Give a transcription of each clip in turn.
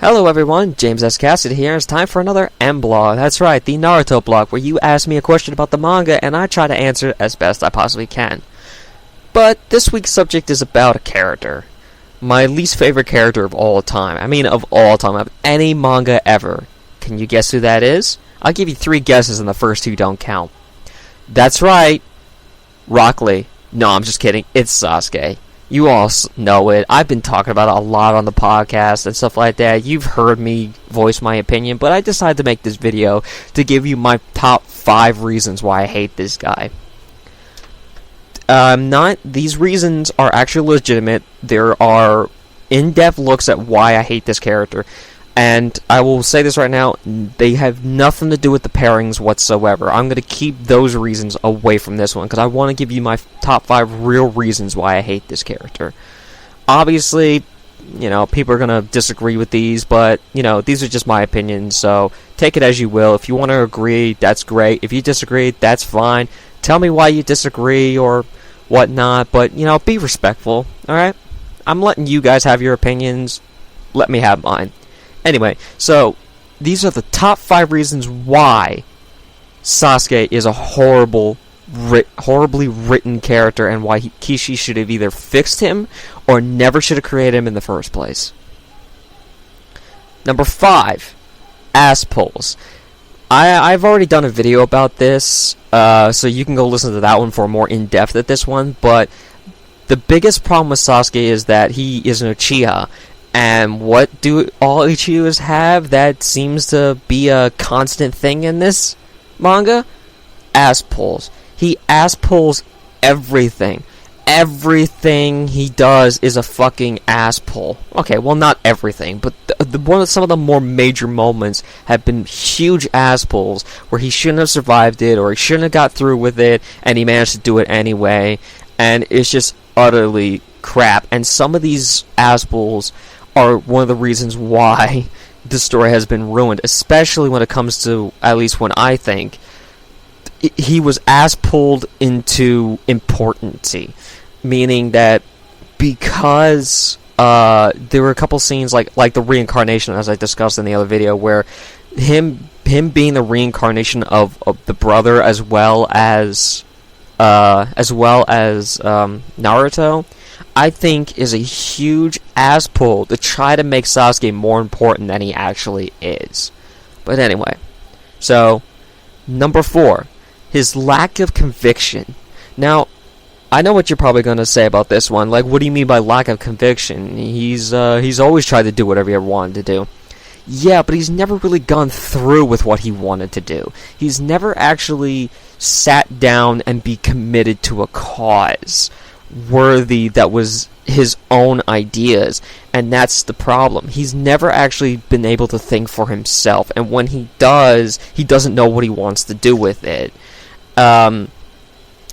Hello everyone, James S. Cassidy here. It's time for another M-Blog. That's right, the Naruto blog, where you ask me a question about the manga and I try to answer it as best I possibly can. But this week's subject is about a character. My least favorite character of all time. I mean of all time, of any manga ever. Can you guess who that is? I'll give you 3 guesses and the first 2 don't count. That's right, Rock Lee. No, I'm just kidding. It's Sasuke. You all know it. I've been talking about it a lot on the podcast and stuff like that. You've heard me voice my opinion, but I decided to make this video to give you my top 5 reasons why I hate this guy. These reasons are actually legitimate. There are in-depth looks at why I hate this character. And I will say this right now, they have nothing to do with the pairings whatsoever. I'm going to keep those reasons away from this one, because I want to give you my top 5 real reasons why I hate this character. Obviously, people are going to disagree with these, but, these are just my opinions, so take it as you will. If you want to agree, that's great. If you disagree, that's fine. Tell me why you disagree or whatnot, but, be respectful, alright? I'm letting you guys have your opinions. Let me have mine. Anyway, so these are the top 5 reasons why Sasuke is a horribly written character and why Kishi should have either fixed him or never should have created him in the first place. Number 5, ass pulls. I've already done a video about this, so you can go listen to that one for more in-depth at this one, but the biggest problem with Sasuke is that he is an Uchiha. And what do all Uchihas have that seems to be a constant thing in this manga? Ass pulls. He ass pulls everything. Everything he does is a fucking ass pull. Okay, well, not everything, but some of the more major moments have been huge ass pulls where he shouldn't have survived it or he shouldn't have got through with it and he managed to do it anyway. And it's just utterly crap. And some of these ass pulls are one of the reasons why the story has been ruined, especially when it comes to, at least when I think, he was ass-pulled into importancy, meaning that because there were a couple scenes like the reincarnation, as I discussed in the other video, where him being the reincarnation of the brother as well as Naruto, I think is a huge ass pull to try to make Sasuke more important than he actually is. But anyway, so number 4, his lack of conviction. Now, I know what you're probably going to say about this one. Like, what do you mean by lack of conviction? He's always tried to do whatever he ever wanted to do. Yeah, but he's never really gone through with what he wanted to do. He's never actually sat down and be committed to a cause worthy that was his own ideas, and that's the problem. He's never actually been able to think for himself, and when he does, he doesn't know what he wants to do with it.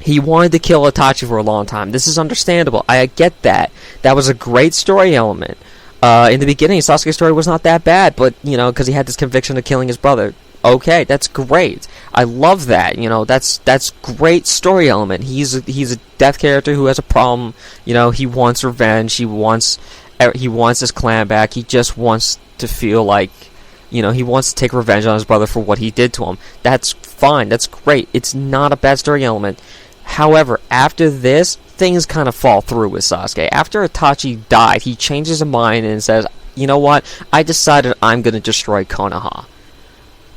He wanted to kill Itachi for a long time. This is understandable. I get that. That was a great story element. In the beginning, Sasuke's story was not that bad, but, because he had this conviction of killing his brother. Okay, that's great. I love that. That's great story element. He's a death character who has a problem. He wants revenge. He wants his clan back. He just wants to feel like, he wants to take revenge on his brother for what he did to him. That's fine. That's great. It's not a bad story element. However, after this, things kind of fall through with Sasuke. After Itachi died, he changes his mind and says, you know what? I decided I'm going to destroy Konoha.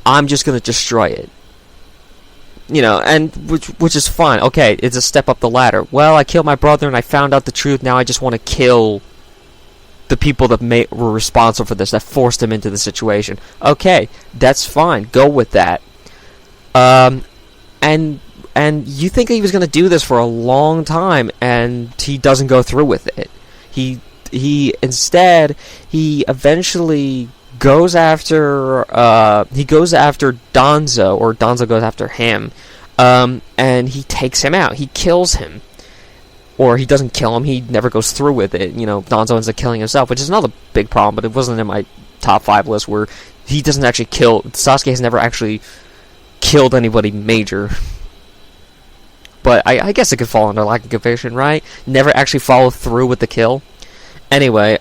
I'm just going to destroy it. And which is fine. Okay, it's a step up the ladder. Well, I killed my brother and I found out the truth. Now I just want to kill the people that were responsible for this, that forced him into the situation. Okay, that's fine. Go with that. And you think he was going to do this for a long time, and he doesn't go through with it. He eventually goes after Danzo, or Danzo goes after him, and he takes him out. He kills him. Or he doesn't kill him, he never goes through with it. Danzo ends up killing himself, which is another big problem, but it wasn't in my top 5 list, where he doesn't actually kill. Sasuke has never actually killed anybody major. But I guess it could fall under lack of conviction, right? Never actually follow through with the kill. Anyway,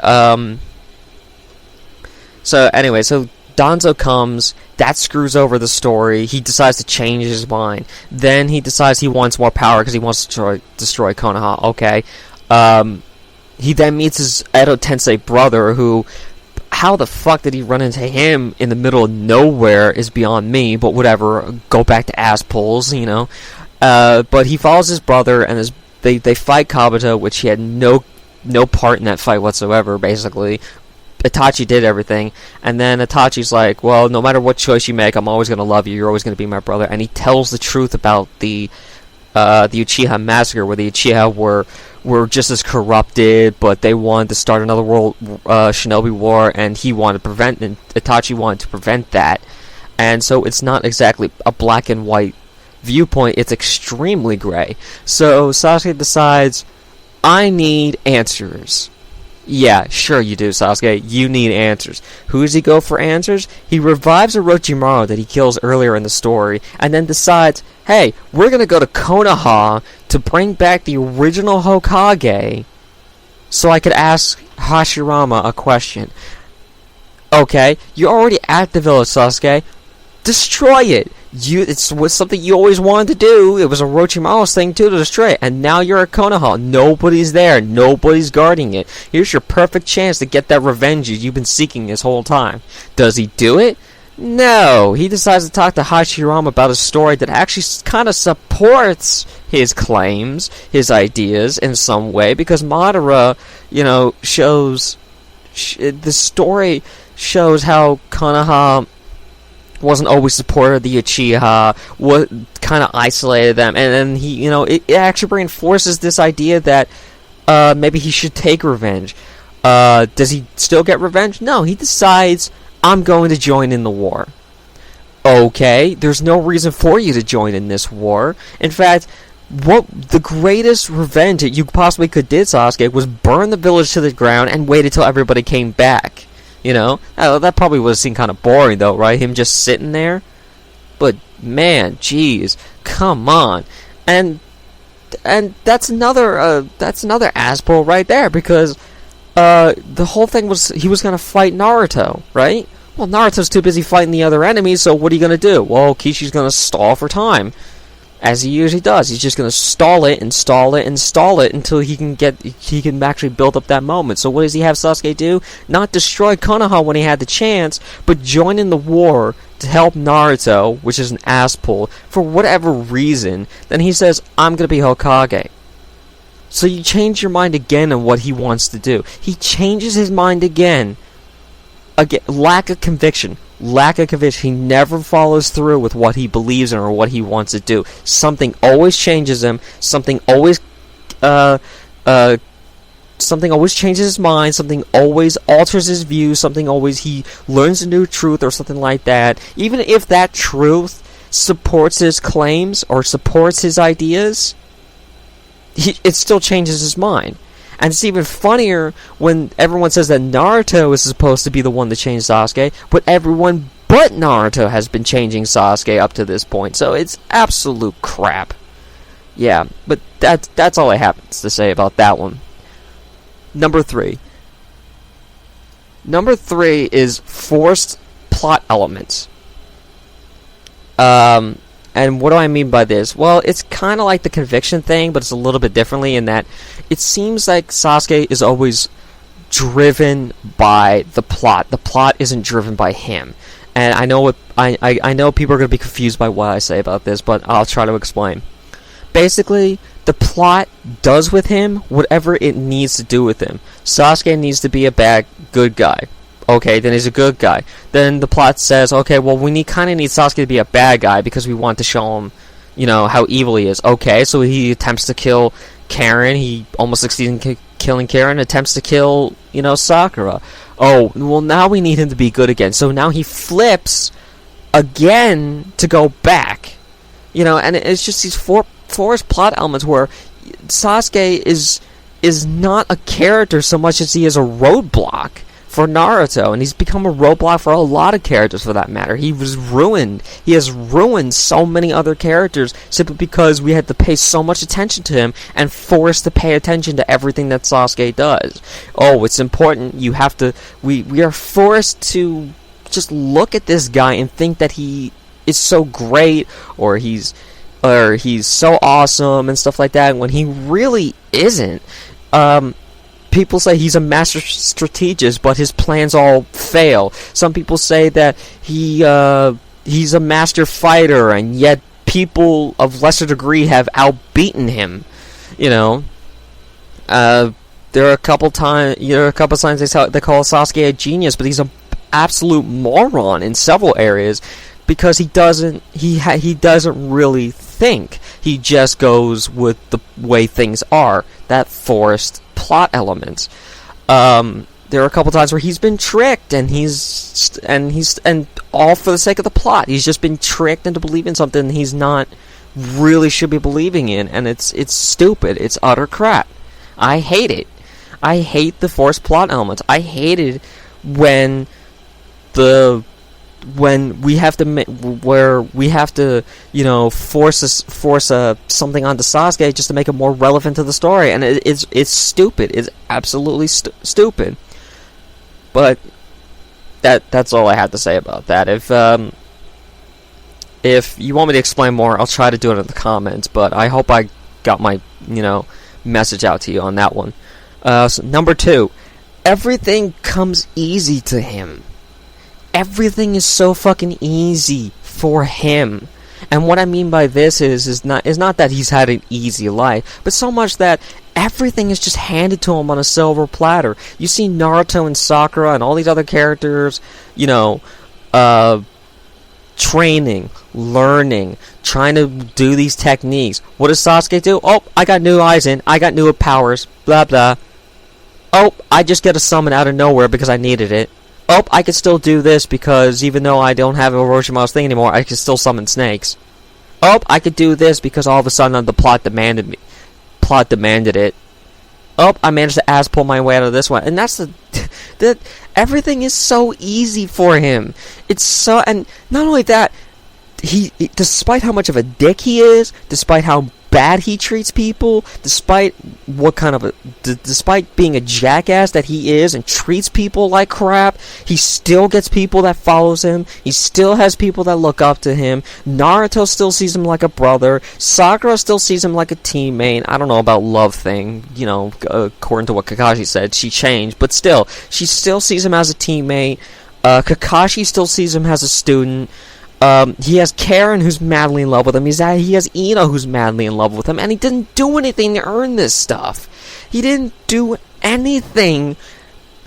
So anyway, so Danzo comes, that screws over the story. He decides to change his mind. Then he decides he wants more power because he wants to destroy Konoha. Okay. He then meets his Edo Tensei brother, who, how the fuck did he run into him in the middle of nowhere is beyond me, but whatever, go back to ass pulls, you know. But he follows his brother, and they fight Kabuto, which he had no part in that fight whatsoever, basically. Itachi did everything, and then Itachi's like, well, no matter what choice you make, I'm always going to love you, you're always going to be my brother, and he tells the truth about the Uchiha massacre, where the Uchiha were just as corrupted, but they wanted to start another world shinobi war, and Itachi wanted to prevent that, and so it's not exactly a black and white viewpoint, it's extremely gray. So Sasuke decides, I need answers. Yeah, sure you do, Sasuke. You need answers. Who does he go for answers? He revives Orochimaru that he kills earlier in the story, and then decides, hey, we're gonna go to Konoha to bring back the original Hokage so I could ask Hashirama a question. Okay, you're already at the village, Sasuke. Destroy it! It's something you always wanted to do. It was Orochimaru's thing too, to destroy it. And now you're at Konoha. Nobody's there. Nobody's guarding it. Here's your perfect chance to get that revenge you've been seeking this whole time. Does he do it? No. He decides to talk to Hashirama about a story that actually kind of supports his claims, his ideas in some way, because Madara, shows... the story shows how Konoha wasn't always supportive of the Uchiha, what kind of isolated them, and then he, it actually reinforces this idea that maybe he should take revenge. Does he still get revenge? No, he decides, I'm going to join in the war. Okay, there's no reason for you to join in this war. In fact, what the greatest revenge that you possibly could did, Sasuke, was burn the village to the ground and wait until everybody came back. That probably would have seemed kind of boring, though, right? Him just sitting there. But man, jeez, come on, and that's another asshole right there, because the whole thing was he was gonna fight Naruto, right? Well, Naruto's too busy fighting the other enemies, so what are you gonna do? Well, Kishi's gonna stall for time, as he usually does. He's just gonna stall it until he can actually build up that moment. So what does he have Sasuke do? Not destroy Konoha when he had the chance, but join in the war to help Naruto, which is an ass pull, for whatever reason. Then he says, I'm gonna be Hokage. So you change your mind again on what he wants to do. He changes his mind again. Again, lack of conviction. He never follows through with what he believes in or what he wants to do. Something always changes him. Something always changes his mind. Something always alters his views. Something always he learns a new truth or something like that. Even if that truth supports his claims or supports his ideas, it still changes his mind. And it's even funnier when everyone says that Naruto is supposed to be the one to change Sasuke, but everyone but Naruto has been changing Sasuke up to this point. So it's absolute crap. Yeah, but that's all I have to say about that one. Number 3. Number 3 is forced plot elements. And what do I mean by this? Well, it's kind of like the conviction thing, but it's a little bit differently in that it seems like Sasuke is always driven by the plot. The plot isn't driven by him. And I know I know people are going to be confused by what I say about this, but I'll try to explain. Basically, the plot does with him whatever it needs to do with him. Sasuke needs to be a good guy. Okay, then he's a good guy. Then the plot says, okay, well, we kind of need Sasuke to be a bad guy because we want to show him, how evil he is. Okay, so he attempts to kill Karen. He almost succeeds in killing Karen. Attempts to kill, Sakura. Oh, well, now we need him to be good again. So now he flips again to go back. And it's just these forced plot elements where Sasuke is not a character so much as he is a roadblock for Naruto, and he's become a roadblock for a lot of characters for that matter. He has ruined so many other characters simply because we had to pay so much attention to him and forced to pay attention to everything that Sasuke does. Oh, it's important. We are forced to just look at this guy and think that he is so great, or he's so awesome and stuff like that, when he really isn't. People say he's a master strategist, but his plans all fail. Some people say that he's a master fighter, and yet people of lesser degree have outbeaten him. You know, there are a couple times they call Sasuke a genius, but he's an absolute moron in several areas because he doesn't really think. He just goes with the way things are. That forced plot elements. There are a couple times where he's been tricked, and he's all for the sake of the plot. He's just been tricked into believing something he's not really should be believing in, and it's stupid. It's utter crap. I hate it. I hate the forced plot elements. I hated when we have to force something onto Sasuke just to make it more relevant to the story, and it's stupid. It's absolutely stupid. But that's all I have to say about that. If you want me to explain more, I'll try to do it in the comments. But I hope I got my message out to you on that one. So number 2, everything comes easy to him. Everything is so fucking easy for him. And what I mean by this is not that he's had an easy life, but so much that everything is just handed to him on a silver platter. You see Naruto and Sakura and all these other characters, training, learning, trying to do these techniques. What does Sasuke do? Oh, I got new eyes in, I got new powers, blah blah. Oh, I just get a summon out of nowhere because I needed it. Oh, I can still do this because even though I don't have a Orochimaru's thing anymore, I can still summon snakes. Oh, I could do this because all of a sudden the plot demanded it. Oh, I managed to ass pull my way out of this one. And that's that everything is so easy for him. It's so, and not only that, he despite how much of a dick he is, despite how bad he treats people, despite being a jackass that he is and treats people like crap, he still gets people that follows him. He still has people that look up to him. Naruto still sees him like a brother. Sakura still sees him like a teammate. I don't know about love thing, according to what Kakashi said, she changed, but still, she still sees him as a teammate. Kakashi still sees him as a student. He has Karen who's madly in love with him. He has Ino who's madly in love with him. And he didn't do anything to earn this stuff. He didn't do anything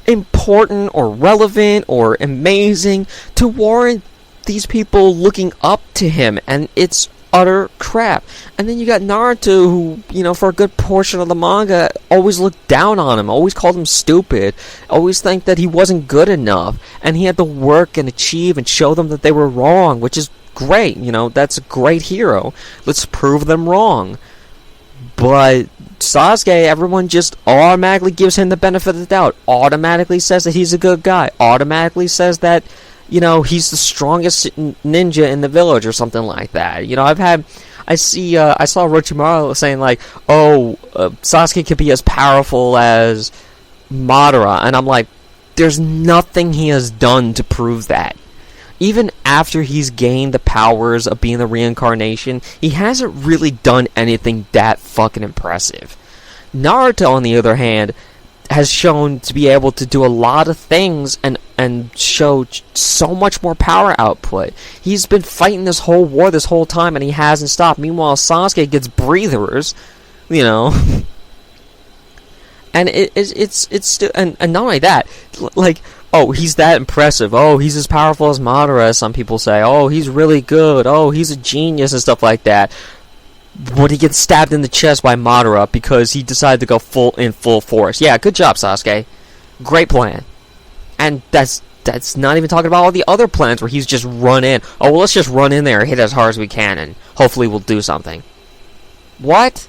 important or relevant or amazing to warrant these people looking up to him. And it's utter crap. And then you got Naruto who, for a good portion of the manga, always looked down on him, always called him stupid, always think that he wasn't good enough, and he had to work and achieve and show them that they were wrong, which is great. That's a great hero. Let's prove them wrong. But Sasuke, everyone just automatically gives him the benefit of the doubt, automatically says that he's a good guy, automatically says that he's the strongest ninja in the village or something like that. I saw Orochimaru saying like, Sasuke could be as powerful as Madara, and I'm like, there's nothing he has done to prove that. Even after he's gained the powers of being the reincarnation, he hasn't really done anything that fucking impressive. Naruto, on the other hand, has shown to be able to do a lot of things and show so much more power output. He's been fighting this whole war this whole time and he hasn't stopped. Meanwhile, Sasuke gets breathers, and and not only that, like, oh, he's that impressive. Oh, he's as powerful as Madara, as some people say. Oh, he's really good. Oh, he's a genius and stuff like that. When he gets stabbed in the chest by Madara because he decided to go full force. Yeah, good job, Sasuke. Great plan. And that's not even talking about all the other plans where he's just run in. Oh, well, let's just run in there and hit as hard as we can and hopefully we'll do something. What?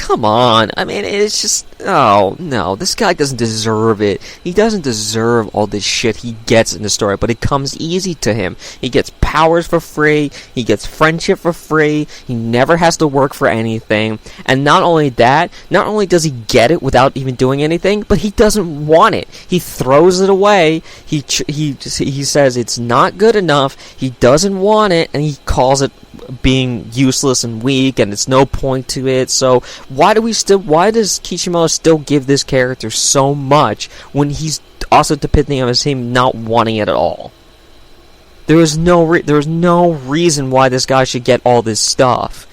come on. I mean, it's just, oh, no, this guy doesn't deserve it. He doesn't deserve all this shit he gets in the story, but it comes easy to him. He gets powers for free, he gets friendship for free, he never has to work for anything, and not only that, not only does he get it without even doing anything, but he doesn't want it. He throws it away, he says it's not good enough, he doesn't want it, and he calls it being useless and weak, and it's no point to it. So why does Kishimoto still give this character so much when he's also depicting him as him not wanting it at all? There is no reason why this guy should get all this stuff.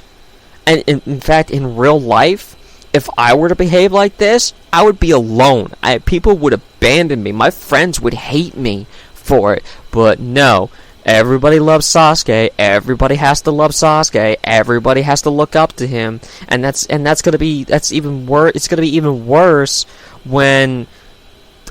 And in fact, in real life, if I were to behave like this, I would be alone. People would abandon me. My friends would hate me for it. But no. Everybody loves Sasuke. Everybody has to love Sasuke. Everybody has to look up to him, and that's even worse. It's gonna be even worse when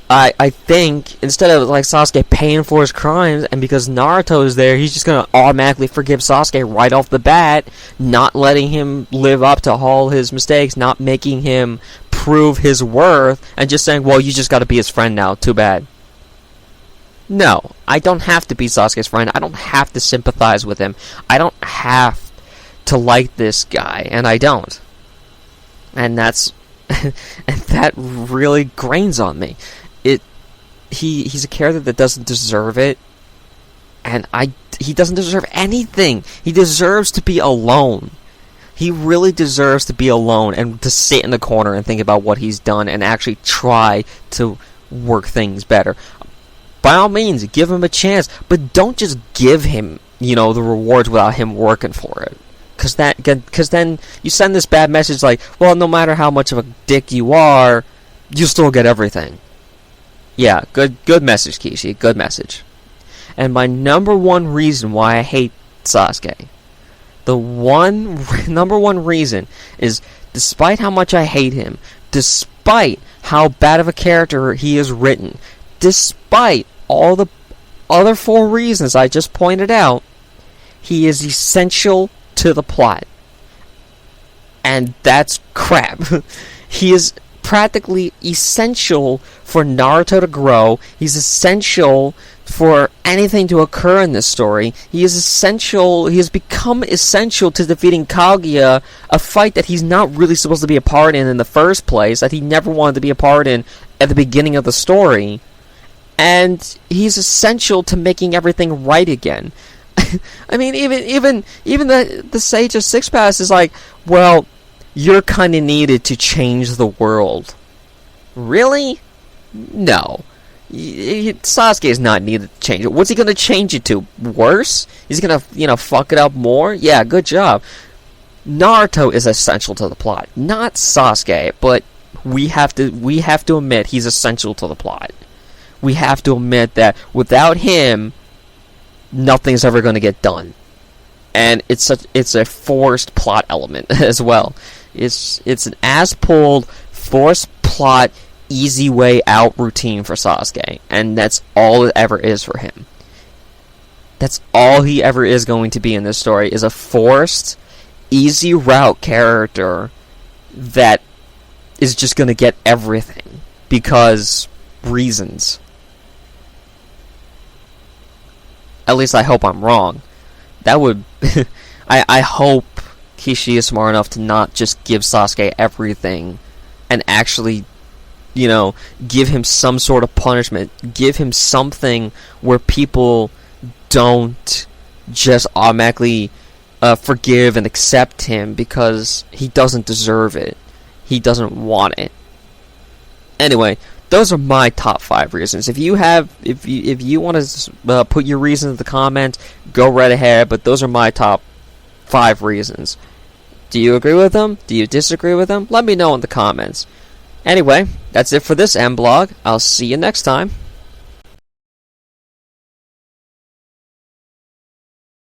I think instead of like Sasuke paying for his crimes, and because Naruto is there, he's just gonna automatically forgive Sasuke right off the bat, not letting him live up to all his mistakes, not making him prove his worth, and just saying, "Well, you just got to be his friend now. Too bad." No, I don't have to be Sasuke's friend. I don't have to sympathize with him. I don't have to like this guy, and I don't. And that's and that really grains on me. He's a character that doesn't deserve it, and he doesn't deserve anything. He deserves to be alone. He really deserves to be alone and to sit in the corner and think about what he's done and actually try to work things better. By all means, give him a chance, but don't just give him, the rewards without him working for it. Because then you send this bad message like, well, no matter how much of a dick you are, you still get everything. Yeah, good message, Kishi, good message. And my number one reason why I hate Sasuke, number one reason is, despite how much I hate him, despite how bad of a character he is written, despite all the other 4 reasons I just pointed out, he is essential to the plot. And that's crap. He is practically essential for Naruto to grow. He's essential for anything to occur in this story. He has become essential to defeating Kaguya, a fight that he's not really supposed to be a part in the first place, that he never wanted to be a part in at the beginning of the story. And he's essential to making everything right again. I mean, even the Sage of Six Paths is like, well, you're kind of needed to change the world. Really? No. Sasuke is not needed to change it. What's he going to change it to? Worse? He's going to, fuck it up more? Yeah, good job. Naruto is essential to the plot, not Sasuke, but we have to admit he's essential to the plot. We have to admit that without him, nothing's ever going to get done. And it's a forced plot element as well. It's an ass-pulled, forced plot, easy way out routine for Sasuke. And that's all it ever is for him. That's all he ever is going to be in this story, is a forced, easy route character that is just going to get everything. Because reasons. At least I hope I'm wrong. That would... I hope Kishi is smart enough to not just give Sasuke everything and actually, give him some sort of punishment. Give him something where people don't just automatically forgive and accept him because he doesn't deserve it. He doesn't want it. Anyway, those are my top 5 reasons. If you want to put your reasons in the comments, go right ahead. But those are my top 5 reasons. Do you agree with them? Do you disagree with them? Let me know in the comments. Anyway, that's it for this M-Blog. I'll see you next time.